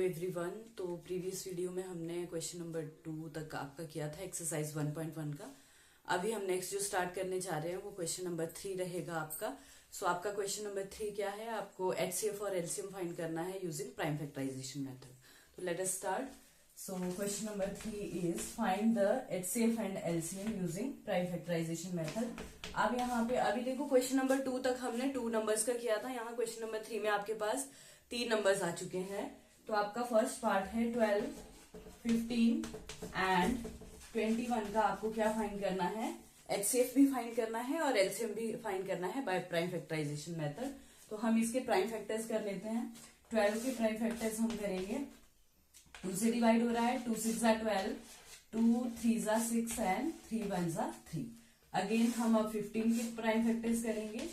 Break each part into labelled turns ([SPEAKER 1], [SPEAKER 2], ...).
[SPEAKER 1] Everyone. तो previous video में हमने क्वेश्चन नंबर 2 तक आपका किया था एक्सरसाइज 1.1 का। अभी हम नेक्स्ट जो स्टार्ट करने जा रहे हैं वो क्वेश्चन नंबर 3 रहेगा आपका। सो आपका क्वेश्चन नंबर 3 क्या है, आपको एचसीएफ और एलसीएम फाइंड करना है यूजिंग प्राइम फैक्टराइजेशन मेथड। तो let us start. So question number 3 is find the HCF and LCM using prime factorisation method. अब यहाँ पे अभी देखो क्वेश्चन नंबर 2 तक हमने 2 नंबर्स का किया था। यहाँ क्वेश्चन नंबर 3 में आपके पास 3 नंबर्स आ चुके हैं। तो आपका फर्स्ट पार्ट है 12, 15 एंड 21 का आपको क्या फाइंड करना है, एचसीएफ भी फाइंड करना है और एलसीएम भी फाइंड करना है बाय प्राइम फैक्टराइजेशन मेथड। तो हम इसके प्राइम फैक्टर्स कर लेते हैं। 12 के प्राइम फैक्टर्स हम करेंगे, 2 से डिवाइड हो रहा है, 2 6 जा 12, 2 3 जा 6 एंड 3 1 जा 3। अगेन हम अब 15 के प्राइम फैक्टर्स करेंगे।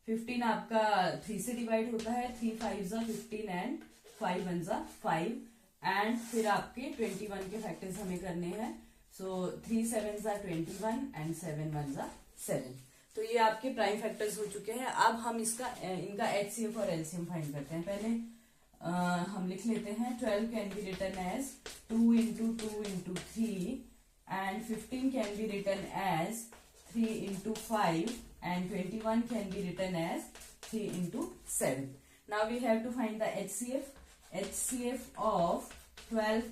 [SPEAKER 1] 15 आपका 3 से डिवाइड होता है, 3 5 जा 15 एंड 5 1 जा 5 एंड फिर आपके 21 के फैक्टर्स हमें करने हैं। सो 3 7 जा 21 एंड 7 1 जा 7। तो ये आपके प्राइम फैक्टर्स हो चुके हैं। अब हम इनका एचसीएफ और एलसीएम फाइंड करते हैं। पहले हम लिख लेते हैं 12 can be written as 2 into 2 into 3 and 15 can be written as 3 into 5 and 21 can be written as 3 into 7. Now we have to find the HCF. HCF of 12,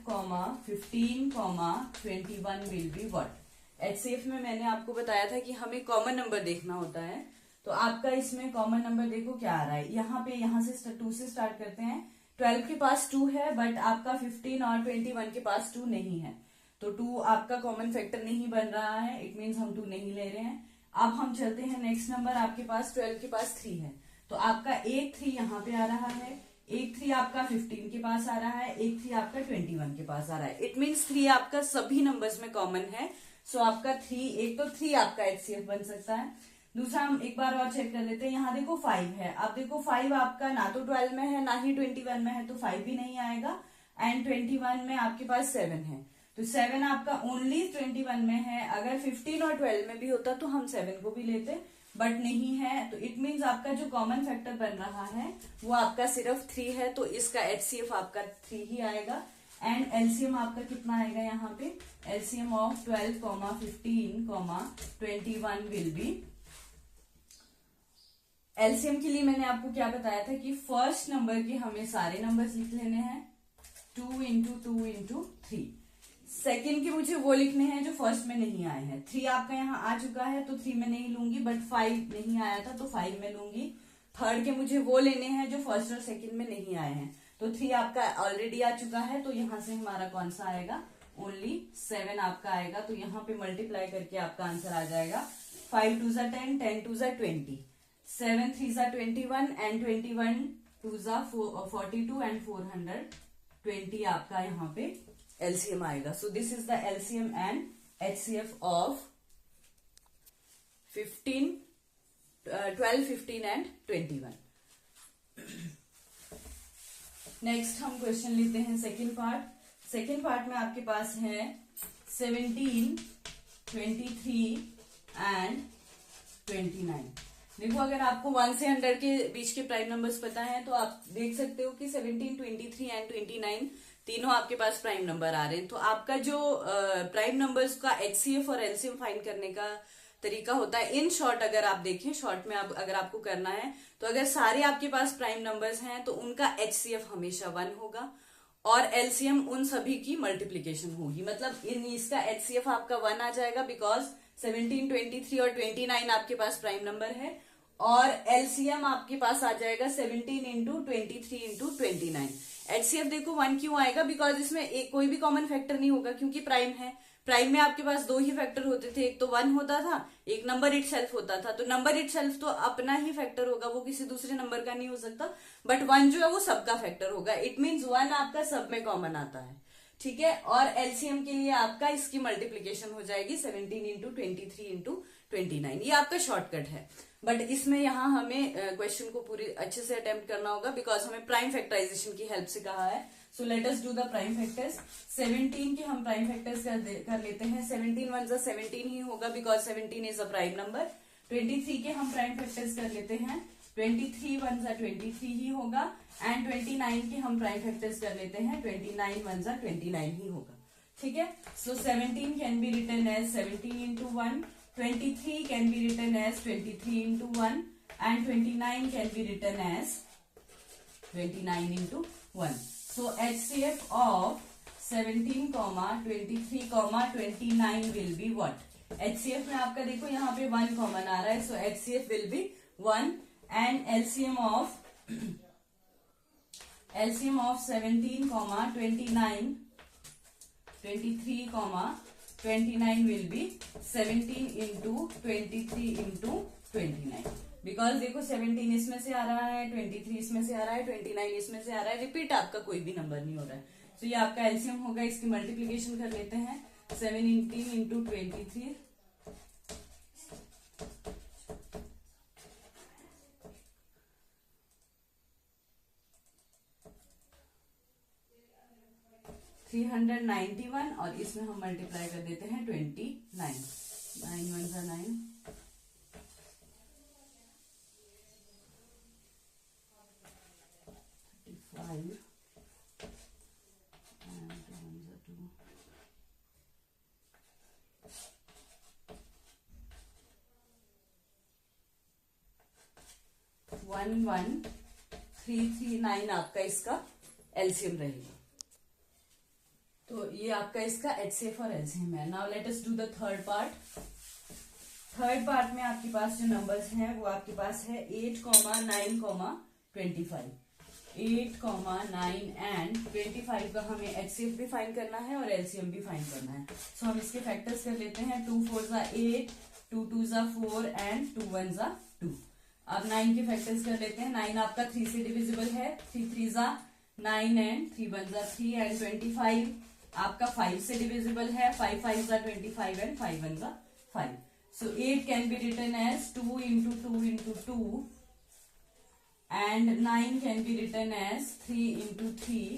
[SPEAKER 1] 15, 21 will be what? HCF में मैंने आपको बताया था कि हमें common number देखना होता है। तो आपका इसमें कॉमन नंबर देखो क्या आ रहा है। यहाँ से 2 से स्टार्ट करते हैं। 12 के पास 2 है बट आपका 15 और 21 के पास 2 नहीं है। तो 2 आपका कॉमन फैक्टर नहीं बन रहा है, इट मीन्स हम 2 नहीं ले रहे हैं। अब हम चलते हैं नेक्स्ट नंबर, आपके पास 12 के पास 3 है। तो आपका एक 3 यहाँ पे आ रहा है, एक 3 आपका 15 के पास आ रहा है, एक 3 आपका 21 के पास आ रहा है। इट मीन्स 3 आपका सभी नंबर्स में कॉमन है। सो आपका 3 आपका एचसीएफ बन सकता है। दूसरा हम एक बार और चेक कर लेते हैं। यहाँ देखो 5 है। अब देखो 5 आपका ना तो 12 में है ना ही 21 में है, तो 5 भी नहीं आएगा। एंड 21 में आपके पास 7 है, तो 7 आपका ओनली 21 में है। अगर 15 और 12 में भी होता तो हम 7 को भी लेते, बट नहीं है। तो इट मीन्स आपका जो कॉमन फैक्टर बन रहा है वो आपका सिर्फ 3 है। तो इसका एचसीएफ आपका 3 ही आएगा। एंड एलसीएम आपका कितना आएगा यहाँ पे, LCM of 12, 15, 21 will be. LCM के लिए मैंने आपको क्या बताया था कि फर्स्ट नंबर के हमें सारे नंबर्स लिख लेने हैं, 2 into 2 into 3। सेकेंड के मुझे वो लिखने हैं जो फर्स्ट में नहीं आए हैं। 3 आपका यहाँ आ चुका है तो 3 में नहीं लूंगी, बट 5 नहीं आया था तो 5 में लूंगी। थर्ड के मुझे वो लेने हैं जो फर्स्ट और सेकंड में नहीं आए हैं। तो 3 आपका ऑलरेडी आ चुका है, तो यहाँ से हमारा कौन सा आएगा, ओनली 7 आपका आएगा। तो यहाँ पे मल्टीप्लाई करके आपका आंसर आ जाएगा 5 2 जा 10, 10 2 जा 20, 7 3 जा 21 एंड 21 2 जा 42 एंड 420 आपका यहाँ पे एलसीएम आएगा। So this is the LCM and HCF of 12, 15 and 21। Next हम क्वेश्चन लेते हैं सेकेंड पार्ट। सेकेंड पार्ट में आपके पास है 17, 23 एंड 29। देखो अगर आपको 1 से 100 के बीच के प्राइम नंबर्स पता है तो आप देख सकते हो कि 17, 23 एंड 29 तीनों आपके पास प्राइम नंबर आ रहे हैं। तो आपका जो प्राइम नंबर्स का एचसीएफ और एलसीएम फाइंड करने का तरीका होता है, इन शॉर्ट अगर आप देखें, शॉर्ट में अगर आपको करना है तो अगर सारे आपके पास प्राइम नंबर्स हैं तो उनका एचसीएफ हमेशा 1 होगा और एलसीएम उन सभी की मल्टीप्लीकेशन होगी। मतलब इसका एचसीएफ आपका 1 आ जाएगा बिकॉज 17, 23 और 29 आपके पास प्राइम नंबर है, और एलसीएम आपके पास आ जाएगा 17 into 23 into 29। एचसीएफ देखो 1 क्यों आएगा, बिकॉज इसमें कोई भी कॉमन फैक्टर नहीं होगा क्योंकि प्राइम है। प्राइम में आपके पास 2 ही फैक्टर होते थे, एक तो 1 होता था, एक नंबर इटसेल्फ होता था। तो नंबर इटसेल्फ तो अपना ही फैक्टर होगा, वो किसी दूसरे नंबर का नहीं हो सकता, बट 1 जो है वो सबका फैक्टर होगा। इट मीन्स 1 आपका सब में कॉमन आता है, ठीक है। और एलसीएम के लिए आपका इसकी मल्टीप्लीकेशन हो जाएगी 17 into 23 into 29। ये आपका शॉर्टकट है, बट इसमें यहाँ हमें क्वेश्चन को पूरी अच्छे से अटेम्प्ट करना होगा बिकॉज हमें प्राइम फैक्टराइजेशन की हेल्प से कहा है। So let us do the prime factors. 17 के हम प्राइम फैक्टर्स कर लेते हैं। 17 1 जा 17 ही होगा because 17 is a prime number. 23 के हम प्राइम फैक्टर्स कर लेते हैं। 23 वन जा 23 ही होगा, एंड 29 के हम प्राइम फैक्टर्स कर लेते हैं, 29 वन जा 29 ही होगा, ठीक है। So 17 can be written as 17 into 1, 23 can be written as 23 into 1, and 29 can be written as 29 into 1. So HCF of 17, 23, 29 will be what? HCF में आपका देखो यहाँ पे 1 कॉमन आ रहा है, so HCF will be 1, and LCM of 17, 29, 23, 29 will be 17 into 23 into 29. Because देखो 17 इसमें से आ रहा है, 23 इसमें से आ रहा है, 29 इसमें से आ रहा है, रिपीट आपका कोई भी नंबर नहीं हो रहा है, तो ये आपका एलसीएम होगा. इसकी मल्टीप्लीकेशन कर लेते हैं, 17 इंटू 23, 391, और इसमें हम मल्टीप्लाई कर देते हैं 29. 9 1 जा 9, 5 and 1 जा 2. 11339 आपका इसका एलसीएम रहेगा. तो ये आपका इसका एचसीएफ और एलसीएम है. Now let us do the third part. Third part में आपके पास जो नंबर्स हैं वो आपके पास है 8, 9, 25. 8, 9 एंड 25 का हमें एचसीएफ भी फाइंड करना है और एलसीएम भी फाइंड करना है. सो हम इसके फैक्टर्स कर लेते हैं. 2 4 जा 8, 2 2 जा 4 एंड 2 1 जा 2. अब 9 के फैक्टर्स कर लेते हैं. 9 आपका 3 से डिविजिबल है. 3 3 जा 9 एंड 3 1 जा 3 एंड 25 आपका 5 से डिविजिबल है. 5 5 जा 25 एंड 5 1 जा 5. So 8 can be written as 2 into 2 into 2, and 9 can be written as 3 into 3,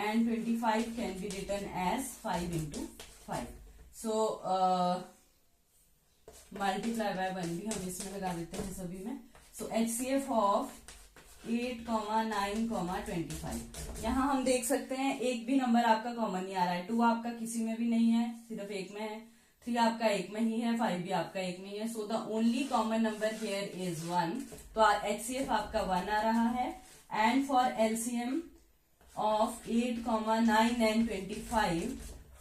[SPEAKER 1] and 25 can be written as 5 into 5. So multiply by 1 भी हम इसमें लगा देते हैं सभी में. So HCF of 8, 9, 25. यहाँ हम देख सकते हैं एक भी नंबर आपका कॉमन नहीं आ रहा है. 2 आपका किसी में भी नहीं है, सिर्फ एक में है. 3 आपका एक में ही है, 5 भी आपका एक में ही है. So the only common number here is 1. तो HCF आपका 1 आ रहा है. And for LCM of 8, 9 and 25,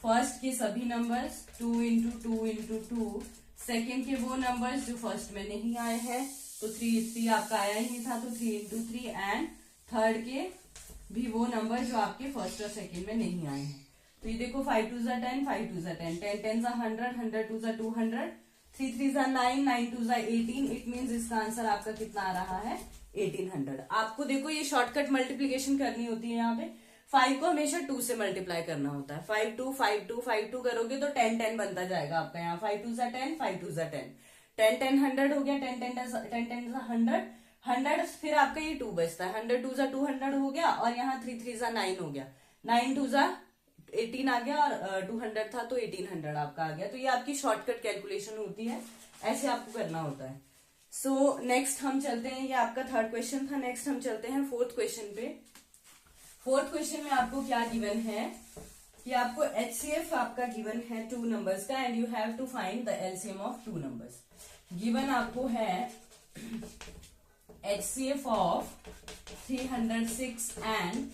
[SPEAKER 1] first के सभी नंबर्स 2 into 2 into 2, सेकेंड के वो नंबर्स जो फर्स्ट में नहीं आए हैं, तो 3 आपका आया ही नहीं था, तो 3 into 3, एंड थर्ड के भी वो नंबर जो आपके फर्स्ट और सेकेंड में नहीं आए हैं. तो ये देखो 5 2 जा 10, 5 2 जा 10, 10 10 जा 100, 100 2 जा 200, 3 3 जा 9, 9 2 जा 18. इट मीन्स इसका आंसर आपका कितना आ रहा है? 1800. आपको देखो ये शॉर्टकट मल्टीप्लीकेशन करनी होती है. यहाँ पे 5 को हमेशा 2 से मल्टीप्लाई करना होता है. 5 2 5 2 5 2 करोगे तो 10 10 बनता जाएगा आपका. यहाँ 5 2 जा 10, 5 2 जा 10, 10 10 100 हो गया. 10 10 जा 100, 100 फिर आपका ये 2 बचता है. 100 2 जा 200 हो गया, और यहाँ 3 3 जा 9 हो गया. 9 2 जा 18 आ गया, और 200 था तो 1800 आपका आ गया. तो ये आपकी शॉर्टकट कैलकुलेशन होती है, ऐसे आपको करना होता है. सो नेक्स्ट हम चलते हैं, ये आपका थर्ड क्वेश्चन था. नेक्स्ट हम चलते हैं फोर्थ क्वेश्चन पे. फोर्थ क्वेश्चन में आपको क्या गिवन है कि आपको HCF आपका गिवन है 2 नंबर्स का, and you have to find the LCM of 2 numbers. Given आपको है HCF of 306 and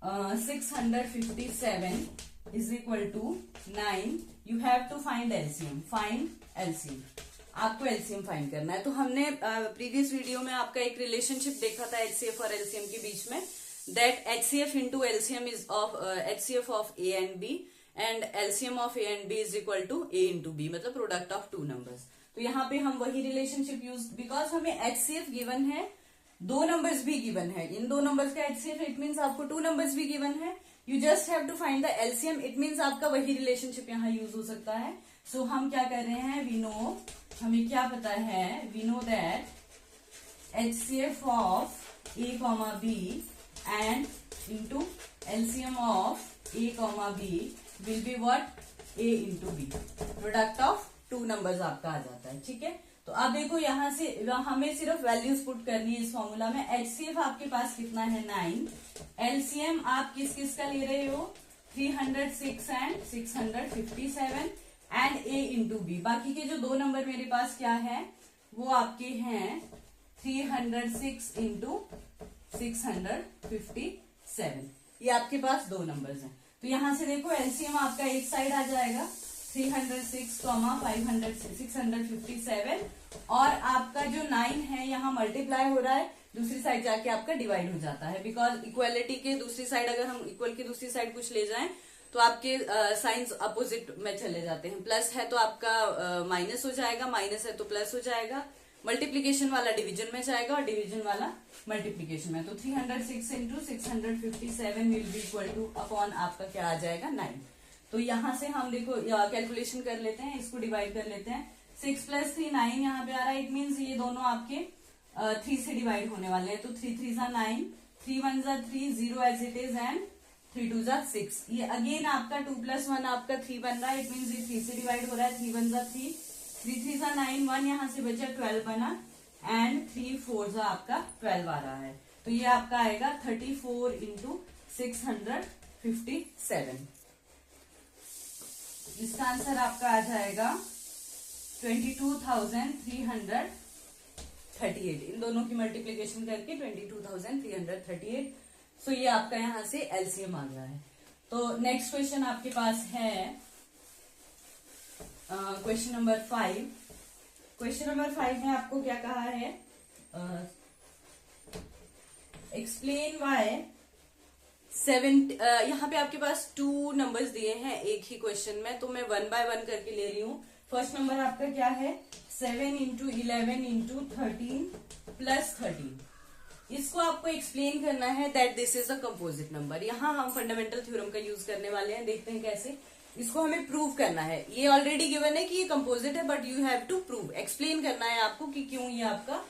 [SPEAKER 1] 657 is equal to 9. You have to find LCM. Find LCM. आपको LCM फाइंड करना है. तो हमने प्रीवियस वीडियो में आपका एक रिलेशनशिप देखा था HCF और LCM के बीच में, that HCF into LCM is of HCF of A and B, and LCM of A and B is equal to A into B, मतलब प्रोडक्ट ऑफ 2 नंबर्स. तो यहाँ पे हम वही रिलेशनशिप यूज, बिकॉज हमें HCF गिवन है, 2 numbers भी given है. इन 2 नंबर्स का HCF, इट मीन्स आपको 2 नंबर्स भी गिवन है. You just have to find the LCM. It means आपका वही रिलेशनशिप यहाँ यूज हो सकता है. सो हम क्या कर रहे हैं, वी नो, हमें क्या पता है, we know that HCF of A, B and into LCM of A, B will be what? A into B. Product of 2 numbers आपका आ जाता है. ठीक है. तो अब देखो यहाँ से हमें सिर्फ वैल्यूज पुट करनी है इस फॉर्मूला में। HCF आपके पास कितना है 9, LCM आप किस किस का ले रहे हो 306 and 657 and A into B. बाकी के जो दो नंबर मेरे पास क्या है वो आपके हैं 306 इंटू 657, ये आपके पास दो नंबर्स हैं। तो यहां से देखो एलसीएम आपका एक साइड आ जाएगा 306, 657 और आपका जो 9 है यहाँ मल्टीप्लाई हो रहा है, दूसरी साइड जाके आपका डिवाइड हो जाता है। बिकॉज इक्वलिटी के दूसरी साइड अगर हम इक्वल की दूसरी साइड कुछ ले जाएं तो आपके साइंस अपोजिट में चले जाते हैं। प्लस है तो आपका माइनस हो जाएगा, माइनस है तो प्लस हो जाएगा। मल्टीप्लीकेशन वाला डिवीजन में जाएगा और डिवीजन वाला मल्टीप्लीकेशन में। तो 306 into 657 will be equal two upon आपका क्या आ जाएगा 9। तो यहां से हम देखो कैलकुलेशन कर लेते हैं, इसको डिवाइड कर लेते हैं। 6 प्लस 3 9 यहाँ पे आ रहा है। इट मीन्स ये दोनों आपके 3 से डिवाइड होने वाले हैं। तो 3 3 जा 9, 3 1 जा 3, 0 एज इट इज एंड 3 2 जा 6। ये अगेन आपका 2 प्लस 1 आपका 3 बन रहा है। इट मीन्स ये 3 से डिवाइड हो रहा है। 3 1 जा 3, 3 3 जा 9, 1 यहाँ से बचा 12 बना एंड 3 4 जा आपका 12 आ रहा है। तो ये आपका आएगा 34 इंटू 657। इसका आंसर आपका आ जाएगा 22,338। इन दोनों की मल्टीप्लीकेशन करके 22,338। सो ये आपका यहां से एलसीएम आ गया है। तो नेक्स्ट क्वेश्चन आपके पास है क्वेश्चन नंबर 5। क्वेश्चन नंबर 5 में आपको क्या कहा है, एक्सप्लेन वाई 7। यहाँ पे आपके पास 2 नंबर्स दिए हैं एक ही क्वेश्चन में, तो मैं 1 बाय 1 करके ले रही हूँ। फर्स्ट नंबर आपका क्या है 7 इंटू 11 इंटू 13 प्लस 13। इसको आपको एक्सप्लेन करना है that this is a composite number. यहाँ हम फंडामेंटल थ्योरम का यूज करने वाले हैं। देखते हैं कैसे। इसको हमें प्रूव करना है। ये ऑलरेडी गिवन है कि ये कंपोजिट है, but you have to prove, explain करना है आपको कि क्यों ये आपका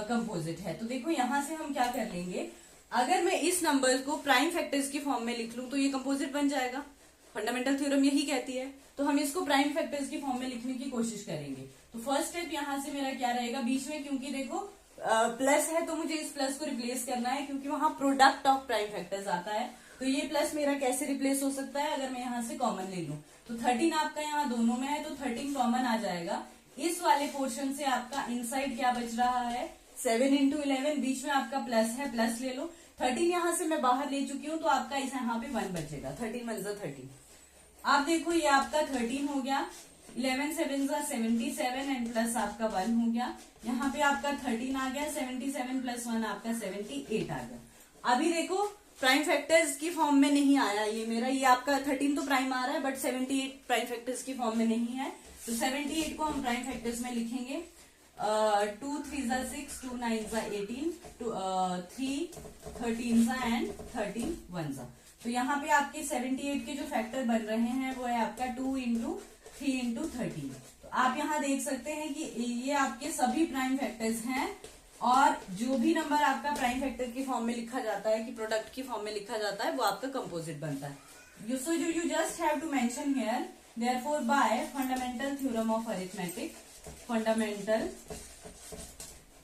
[SPEAKER 1] कंपोजिट है। तो देखो यहां से हम क्या कर लेंगे, अगर मैं इस नंबर को प्राइम फैक्टर्स की फॉर्म में लिख लूं तो ये कंपोजिट बन जाएगा। फंडामेंटल थ्योरम यही कहती है। तो हम इसको प्राइम फैक्टर्स की फॉर्म में लिखने की कोशिश करेंगे। तो फर्स्ट स्टेप यहां से मेरा क्या रहेगा, बीच में क्योंकि देखो प्लस है तो मुझे इस प्लस को रिप्लेस करना है, क्योंकि वहां प्रोडक्ट ऑफ प्राइम फैक्टर्स आता है। तो ये प्लस मेरा कैसे रिप्लेस हो सकता है, अगर मैं यहाँ से कॉमन ले लूं तो 13 आपका यहाँ दोनों में है तो 13 कॉमन आ जाएगा। इस वाले पोर्शन से आपका इनसाइड क्या बच रहा है 7 इंटू 11, बीच में आपका प्लस है, प्लस ले लो। 13 यहाँ से मैं बाहर ले चुकी हूँ तो आपका इस यहाँ पे 1 बचेगा। 13 1 जा 13। आप देखो ये आपका 13 हो गया, 11 7 जा 77 एंड प्लस आपका 1 हो गया। यहाँ पे आपका 13 आ गया, 77 प्लस 1 आपका 78 आ गया। अभी देखो प्राइम फैक्टर्स की फॉर्म में नहीं आया ये मेरा, ये आपका 13 तो प्राइम आ रहा है बट 78 प्राइम फैक्टर्स की फॉर्म में नहीं है। तो 78 को हम प्राइम फैक्टर्स में लिखेंगे 2 3 जा 6, 2 9 जा 18, 3 13 जा एंड 13 1 जा। तो यहाँ पे आपके 78 के जो फैक्टर बन रहे हैं वो है आपका 2 इंटू 3 इंटू 13। तो आप यहाँ देख सकते हैं कि ये आपके सभी प्राइम फैक्टर्स हैं और जो भी नंबर आपका प्राइम फैक्टर की फॉर्म में लिखा जाता है कि प्रोडक्ट की फॉर्म में लिखा जाता है वो आपका कंपोजिट बनता है। You just have to mention here therefore by fundamental theorem of arithmetic, fundamental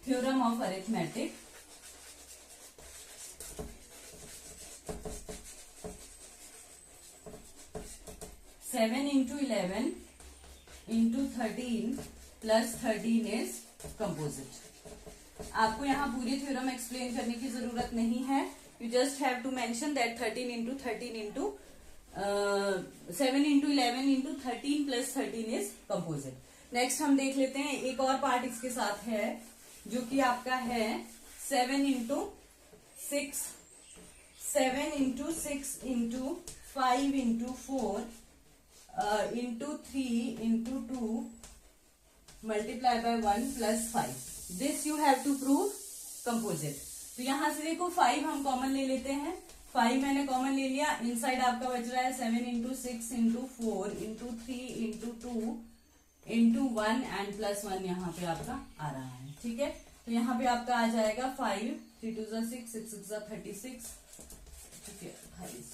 [SPEAKER 1] theorem of arithmetic, seven into 11 into 13 plus 13 is composite. आपको यहाँ पूरी थ्योरम एक्सप्लेन करने की जरूरत नहीं है। You just have to mention that 13 into 13 into 7 into 11 into 13 plus 13 is composite. Next हम देख लेते हैं एक और पार्ट इसके साथ है जो कि आपका है 7 into 6, 7 into 6 into 5 into 4 into 3 into 2 multiply by 1 plus 5। This you have to prove composite. तो यहां से देखो 5 हम कॉमन ले लेते हैं। 5 मैंने कॉमन ले लिया, इनसाइड आपका बच रहा है 7 into 6 into 4 into 3 into 2 into 1 and plus 1 यहाँ पे आपका आ रहा है। ठीक है, तो यहाँ पे आपका आ जाएगा 5, 3 2 जा 6, 6 6 जा 36। ठीक है, 28।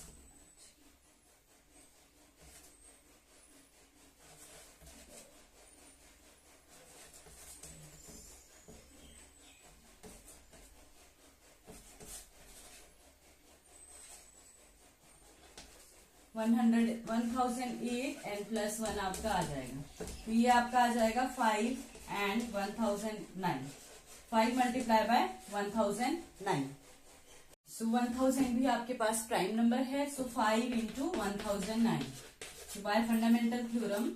[SPEAKER 1] 1008 एंड प्लस 1 आपका आ जाएगा, तो ये आपका आ जाएगा 5 एंड 1009, 5 मल्टीप्लाई बाय 1009। सो 1000 भी आपके पास प्राइम नंबर है, सो 5 into 1009। So bye fundamental theorem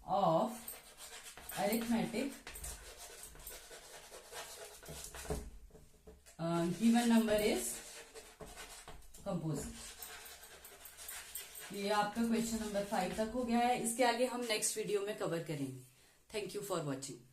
[SPEAKER 1] of arithmetic, given number is composite। ये आपका क्वेश्चन नंबर 5 तक हो गया है। इसके आगे हम नेक्स्ट वीडियो में कवर करेंगे। Thank you for watching.